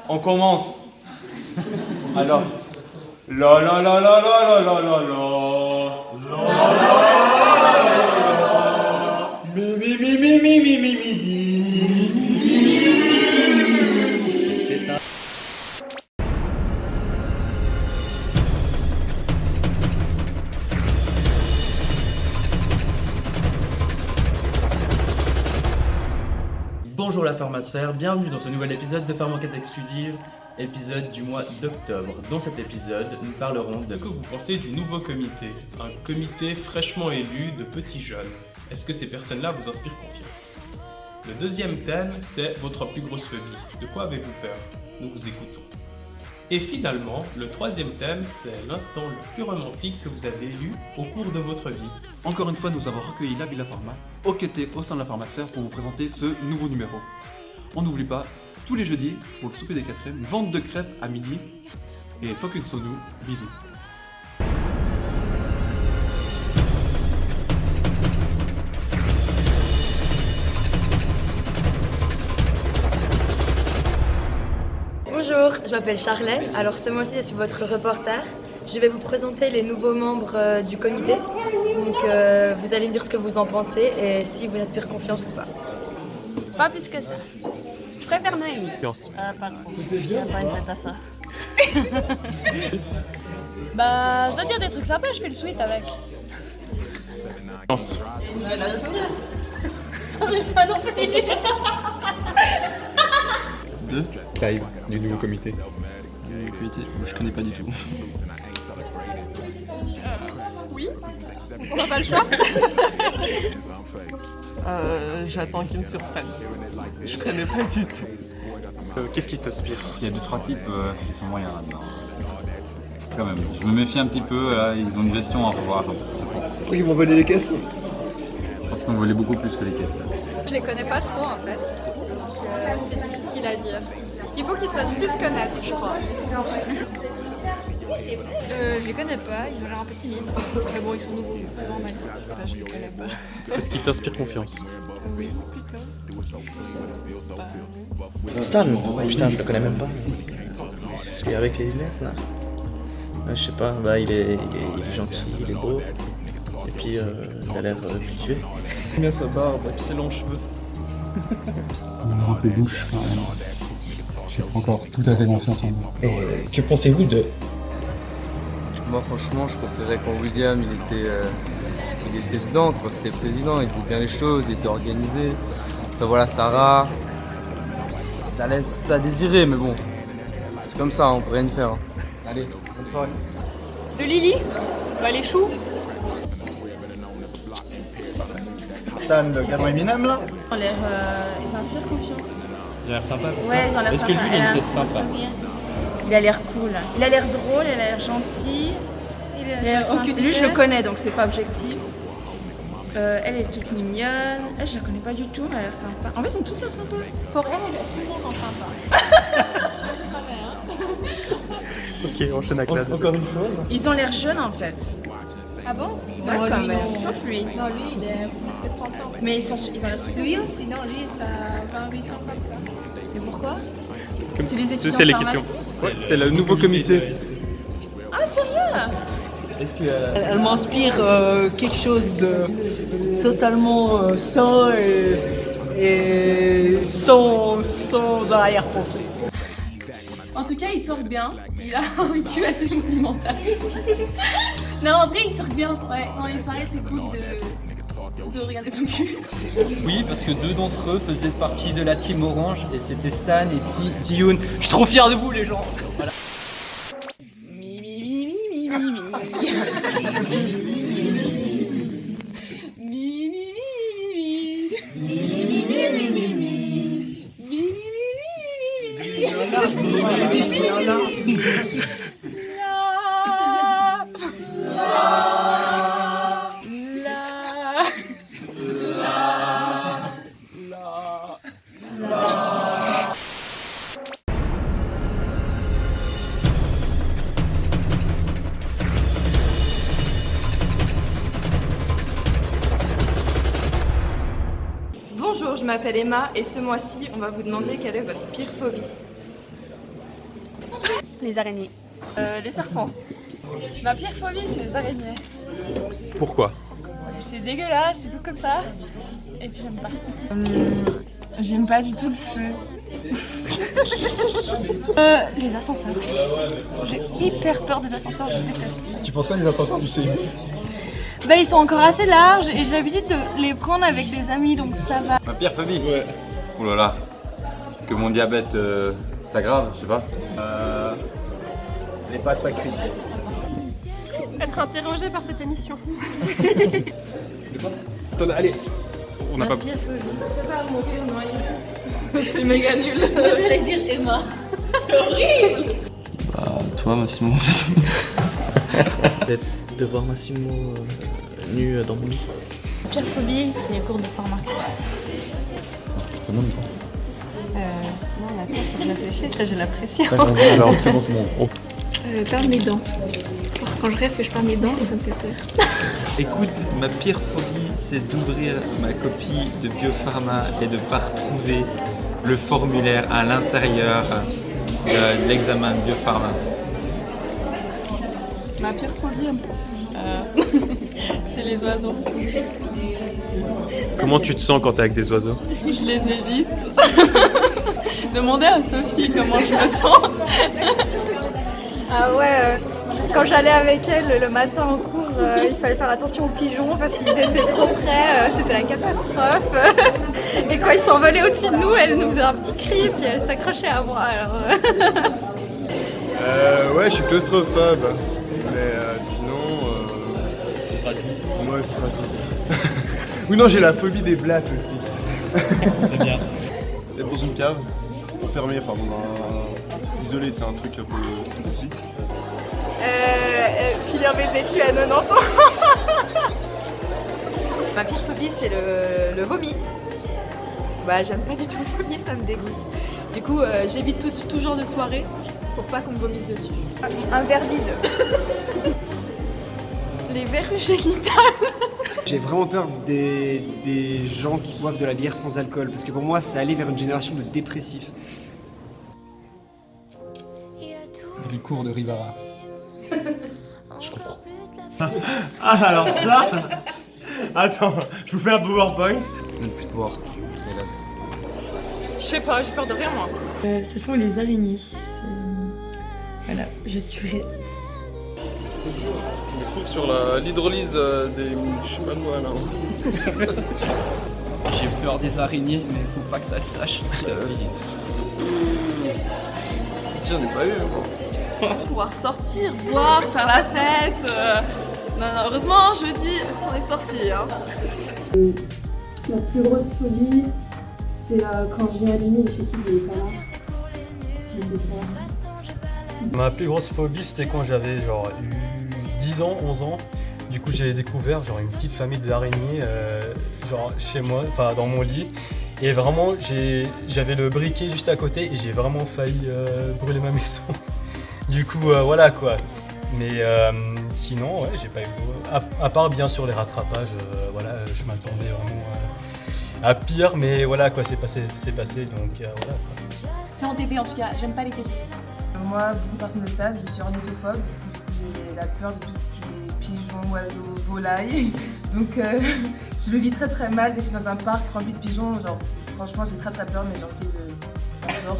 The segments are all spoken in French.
On commence. Alors. La la la la la la la la la. La la la. Mi mi mi mi mi mi mi mi mi. Bonjour la Pharmasphère, bienvenue dans ce nouvel épisode de Pharmenquête Exclusive, épisode du mois d'octobre. Dans cet épisode, nous parlerons de... Que vous pensez du nouveau comité? Un comité fraîchement élu de petits jeunes. Est-ce que ces personnes-là vous inspirent confiance? Le deuxième thème, c'est votre plus grosse phobie. De quoi avez-vous peur? Nous vous écoutons. Et finalement, le troisième thème, c'est l'instant le plus romantique que vous avez eu au cours de votre vie. Encore une fois, nous avons recueilli la Villa Pharma, OQT au sein de la Pharmasphère pour vous présenter ce nouveau numéro. On n'oublie pas, tous les jeudis, pour le souper des 4e, vente de crêpes à midi. Et focus sur nous, bisous. Bonjour, je m'appelle Charlène. Alors ce mois-ci, je suis votre reporter. Je vais vous présenter les nouveaux membres du comité. Donc vous allez me dire ce que vous en pensez et si vous inspirez confiance ou pas. Pas plus que ça. Je préfère Naïm. Pas trop. Je tiens pas une tête à ça. Bah, je dois dire des trucs sympas, je fais le sweat avec. Bien sûr. Ça m'est pas non plus. Clive, du nouveau comité. Je connais pas du tout. Oui, on n'a pas le choix. J'attends qu'ils me surprennent. Je connais pas du tout. Qu'est-ce qui t'inspire? Il y a 2-3 types qui sont moyens là-dedans. Quand même, je me méfie un petit peu, là, ils ont une gestion à revoir, je pense. Ils vont voler les caisses. Je pense qu'ils vont voler beaucoup plus que les caisses. Je les connais pas trop en fait. Donc c'est difficile à dire. Il faut qu'ils se fassent plus connaître, je crois. Je les connais pas, ils ont l'air un peu timides. Mais bon, ils sont nouveaux, c'est normal. Enfin, je les connais pas. Est-ce qu'il t'inspire confiance? Oui, plutôt. Stan, putain, je le connais même pas. C'est celui avec les lunettes là. Ouais, je sais pas, bah il est gentil, il est beau. Et puis il a l'air cultivé. C'est bien sa barbe et puis ses longs cheveux. Il a un peu louche quand même. J'ai pas encore tout à fait confiance en moi. Et que pensez-vous de... Moi franchement je préférais quand William il était dedans, quand c'était président, il faisait bien les choses, il était organisé. Enfin voilà, Sarah, ça laisse à désirer mais bon, c'est comme ça, on peut rien y faire. Hein. Allez, bonne soirée. De Lily, bah les choux. Stan, le gars dans Eminem là? Ils ont l'air, ils inspirent confiance. Il a l'air sympa. Ouais, ils ont l'air Est-ce que lui, il a une tête sympa? Il a l'air cool. Il a l'air drôle, il a l'air gentil. Il a l'air aucune. Lui, je le connais, donc c'est pas objectif. Elle est toute mignonne. Elle, je la connais pas du tout, mais elle a l'air sympa. En fait, ils sont tous là sympas. Pour elle, tout le monde sont sympas. Je connais, hein. Ok, enchaîne avec la Encore une chose. Ils ont l'air jeunes, en fait. Ah bon? Ouais, quand même. Sauf lui. Non, lui il est presque 30 ans. Mais ils ont l'air tous Lui aussi, non, lui ça a 28 ans comme ça. Mais pourquoi? C'est des étudiants c'est les en questions. pharmacie? Ouais, c'est le nouveau comité. Ah, sérieux? Est-ce que... Elle m'inspire quelque chose de totalement sain et sans arrière-pensée. En tout cas, il tourne bien. Il a un cul assez monumental. Non, en vrai, il tourne bien. Ouais, dans les soirées, c'est cool de regarder son cul. Oui, parce que deux d'entre eux faisaient partie de la team orange, et c'était Stan et puis Ji-Yoon. Je suis trop fier de vous les gens. Voilà. Bonjour, je m'appelle Emma et ce mois-ci, on va vous demander quelle est votre pire phobie. Les araignées. Les serpents. Ma pire phobie, c'est les araignées. Pourquoi? C'est dégueulasse, c'est tout comme ça. Et puis j'aime pas. J'aime pas du tout le feu. Les ascenseurs. J'ai hyper peur des ascenseurs, je déteste ça. Tu penses quoi des ascenseurs du CU? Bah ils sont encore assez larges et j'ai l'habitude de les prendre avec des amis donc ça va. Ma pire phobie? Ouais. Ouh là là. Que mon diabète s'aggrave, je sais pas. Les pâtes pas cuites. Être interrogé par cette émission. Attends, allez. On n'a pas... Pire phobie. Je sais pas, mon pire noyé. C'est méga nul. J'allais dire Emma. Bah, toi, Massimo, en fait. De voir Massimo nu dans mon lit. Ma pire phobie, c'est les cours de format. C'est bon, Nico. Non, mais attends, faut que je réfléchisse, là j'ai la pression. Alors, c'est bon, c'est bon. Perdre mes dents. Quand je rêve que je perds mes dents, ça me fait peur. Écoute, ma pire phobie, c'est d'ouvrir ma copie de biopharma et de ne pas retrouver le formulaire à l'intérieur de l'examen de biopharma. Ma pire phobie, c'est les oiseaux. Comment tu te sens quand t'es avec des oiseaux? Je les évite. Demandez à Sophie comment je me sens. Ah ouais, quand j'allais avec elle le matin en cours, il fallait faire attention aux pigeons parce qu'ils étaient trop près, c'était la catastrophe. Et quand ils s'envolaient au-dessus de nous, elle nous faisait un petit cri et puis elle s'accrochait à moi. Alors, Ouais, je suis claustrophobe. Mais sinon... Ce sera tout. Ouais, ce sera tout. Ou non, j'ai la phobie des blattes aussi. C'est bien. Être dans une cave, enfermé, enfin dans un... isolé, c'est un truc un peu petit. Finir mes études à 90 ans. ma pire phobie, c'est le vomi. Bah, j'aime pas du tout le vomi, ça me dégoûte. Du coup, j'évite tout genre de soirée pour pas qu'on me vomisse dessus. Un verre vide. Les verrues génitales. J'ai vraiment peur des gens qui boivent de la bière sans alcool, parce que pour moi, c'est aller vers une génération de dépressifs. Les cours de Rivara. Je comprends. Ah, alors ça... Attends, je vous fais un PowerPoint. Je ne plus te voir, hélas. Je sais pas, j'ai peur de rien moi. Ce sont les araignées. Voilà, je tuerai. Sur l'hydrolyse des... je sais pas quoi là. J'ai peur des araignées, mais faut pas que ça le sache. J'en ai pas eu moi. Pouvoir sortir, boire, faire la fête. Non, heureusement, jeudi, on est sortis. Hein. Ma plus grosse phobie, c'est quand je viens à l'uni et je sais qu'il est pas là. Ma plus grosse phobie, c'était quand j'avais genre eu 10 ans, 11 ans. Du coup, j'ai découvert genre une petite famille d'araignées genre chez moi, enfin dans mon lit. Et vraiment, j'avais le briquet juste à côté et j'ai vraiment failli brûler ma maison. Du coup, voilà quoi. Mais sinon, ouais, j'ai pas eu à part bien sûr les rattrapages, voilà, je m'attendais vraiment à pire, mais voilà quoi, c'est passé, donc voilà quoi. C'est en TP en tout cas, j'aime pas les TP. Moi, beaucoup de personnes le savent, je suis ornithophobe. J'ai la peur de tout ce qui est pigeons, oiseaux, volailles. Donc je le vis très très mal dès que je suis dans un parc rempli de pigeons. Genre, franchement, j'ai très peur, mais j'essaie de... Genre,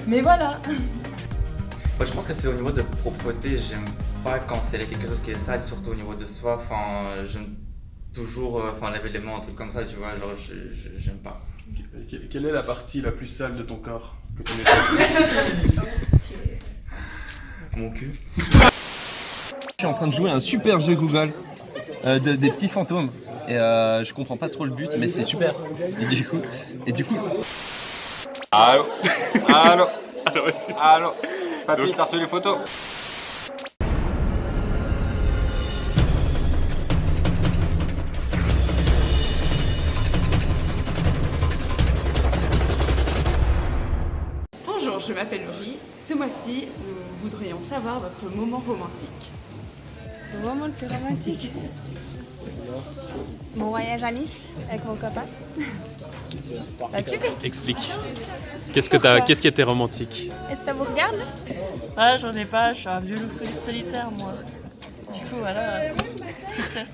mais voilà. Ouais, je pense que c'est au niveau de propreté, j'aime pas quand c'est quelque chose qui est sale, surtout au niveau de soi. Enfin, j'aime toujours laver les mains, un truc comme ça, tu vois, genre j'aime pas. Quelle est la partie la plus sale de ton corps que tu n'aimes Mon cul. Je suis en train de jouer à un super jeu Google des petits fantômes et je comprends pas trop le but mais c'est super et du coup Allô. Papy, t'as reçu les photos? Bonjour, je m'appelle Laurie. Ce mois-ci, nous voudrions savoir votre moment romantique. Le moment le plus romantique. Mon voyage à Nice avec mon copain. Super. Explique. Qu'est-ce qui était romantique? Est-ce que ça vous regarde? Ah, j'en ai pas, je suis un vieux loup solitaire moi. Du coup, voilà.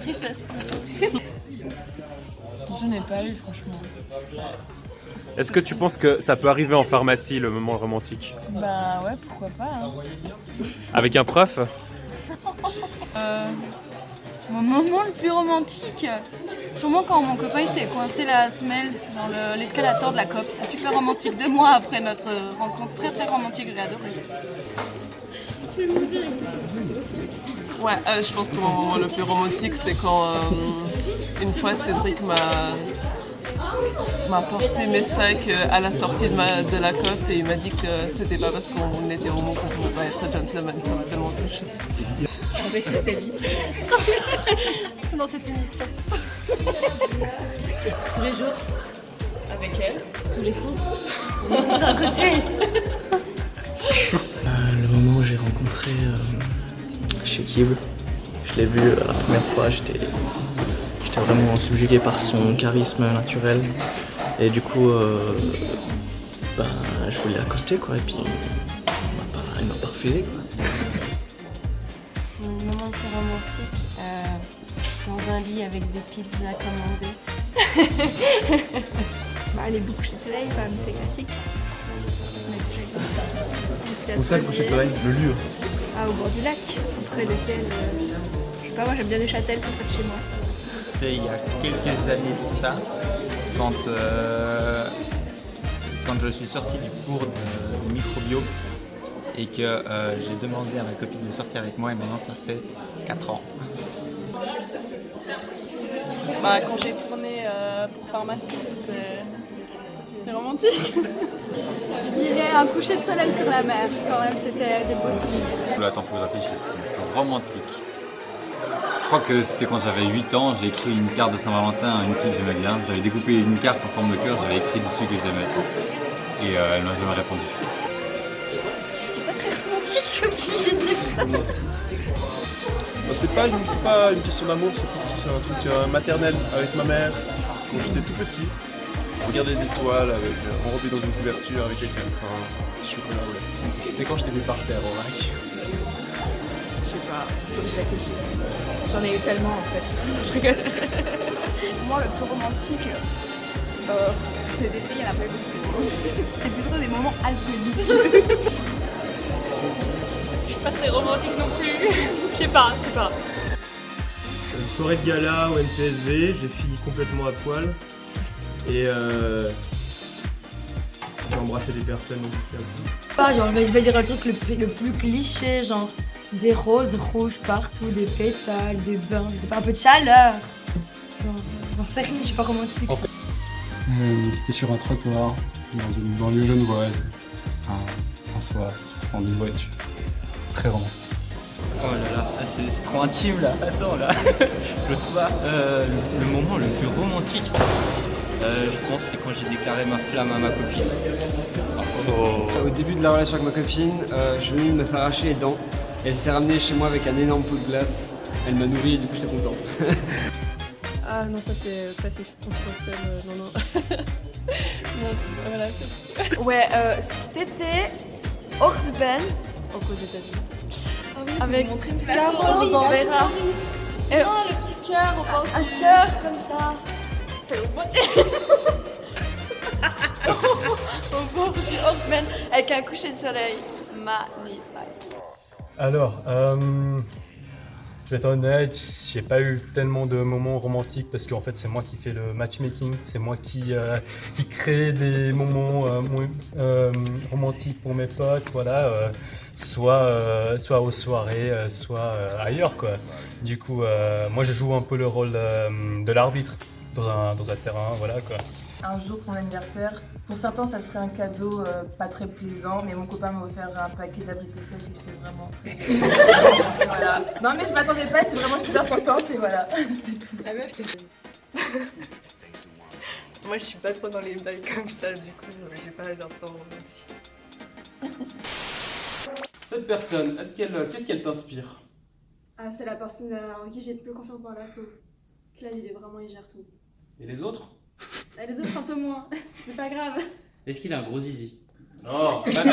Tristesse. J'en ai pas eu, franchement. Est-ce que tu penses que ça peut arriver en pharmacie, le moment romantique? Bah ouais, pourquoi pas. Hein. Avec un prof? Mon moment le plus romantique, sûrement quand mon copain il s'est coincé la semelle dans l'escalator de la COP. C'était super romantique, 2 mois après notre rencontre, très très romantique, j'ai adoré. Ouais, je pense que mon moment le plus romantique, c'est quand une fois Cédric m'a porté mes sacs à la sortie de la COP et il m'a dit que c'était pas parce qu'on était homo qu'on pouvait pas être gentleman. Ça m'a tellement touché. Avec Nathalie. Dans cette émission. Tous les jours. Avec elle. Tous les coups. On est tous à côté. Le moment où j'ai rencontré Shekib, je l'ai vu la première fois, j'étais vraiment subjugué par son charisme naturel. Et du coup, je voulais l'accoster quoi, et puis il m'a pas refusé quoi. Mon moment plus romantique, dans un lit avec des pizzas commandées. Les beaux couchers de soleil, quand même, c'est classique. Où c'est le coucher de soleil? Le lieu? Au bord du lac, près lequel, je sais pas, moi j'aime bien les châtels, c'est près de chez moi. C'était il y a quelques années de ça, quand je suis sorti du cours de microbio et que j'ai demandé à ma copine de sortir avec moi et maintenant ça fait 4 ans. Quand j'ai tourné pour pharmacie, c'était romantique. Je dirais un coucher de soleil sur la mer, quand même, c'était des beaux souvenirs. Attends, faut que je réfléchisse, le plus romantique. Je crois que c'était quand j'avais 8 ans, j'ai écrit une carte de Saint-Valentin à une fille que j'aimais bien. J'avais découpé une carte en forme de cœur, j'avais écrit dessus que j'aimais. Et elle m'a jamais répondu. C'est pas très romantique comme fille, je sais pas. C'est pas une question d'amour, c'est un truc maternel avec ma mère. Quand j'étais tout petit, regarder les étoiles enrobé dans une couverture avec quelqu'un. Chocolat, ouais. C'était quand j'étais vu par terre au lac. Je sais pas, faut que je réfléchisse. J'en ai eu tellement en fait. Je rigole. Moi, le plus romantique, c'est d'été, il y en a pas eu beaucoup. C'était plutôt des moments alcooliques. Je suis pas très romantique non plus. Je sais pas. Une soirée de gala au NPSV, j'ai fini complètement à poil. Et j'ai embrassé des personnes. Donc Genre, je vais dire un truc le plus cliché, genre des roses rouges partout, des pétales, des bains, c'est pas un peu de chaleur. J'en sais rien, je suis pas romantique. C'était sur un trottoir, dans une banlieue genevoise, un soir, en une voiture. Très romantique. Oh là là, c'est trop intime là, attends là. Le soir, le moment le plus romantique, je pense c'est quand j'ai déclaré ma flamme à ma copine. Au début de la relation avec ma copine, je venais de me faire arracher les dents. Elle s'est ramenée chez moi avec un énorme pot de glace. Elle m'a nourri et du coup j'étais content. Ah non, ça c'est classique, confidentiel, non. Non, voilà. Ouais, c'était Orsben, aux États-Unis. Ah oui, avec montrer une fleur fleur rose en verra. Oh, le petit cœur, on pense un cœur comme ça. Au bord du Orsben, avec un coucher de soleil magnifique. Alors, je vais être honnête, j'ai pas eu tellement de moments romantiques parce qu'en fait c'est moi qui fais le matchmaking, c'est moi qui crée des moments romantiques pour mes potes, voilà, soit aux soirées, soit ailleurs quoi. Du coup, moi je joue un peu le rôle de l'arbitre dans un terrain, voilà quoi. Un jour pour mon anniversaire, pour certains ça serait un cadeau pas très plaisant, mais mon copain m'a offert un paquet d'abricots secs et j'étais vraiment voilà. Non mais je m'attendais pas, j'étais vraiment super contente et voilà. La meuf qui Moi je suis pas trop dans les bails comme ça, du coup j'ai pas d'instant romantique. Cette personne, qu'est-ce qu'elle t'inspire? C'est la personne en qui j'ai le plus confiance dans l'assaut. Claude, il gère tout. Et les autres? Les autres un peu moins, c'est pas grave. Est-ce qu'il a un gros zizi? Non, pas de...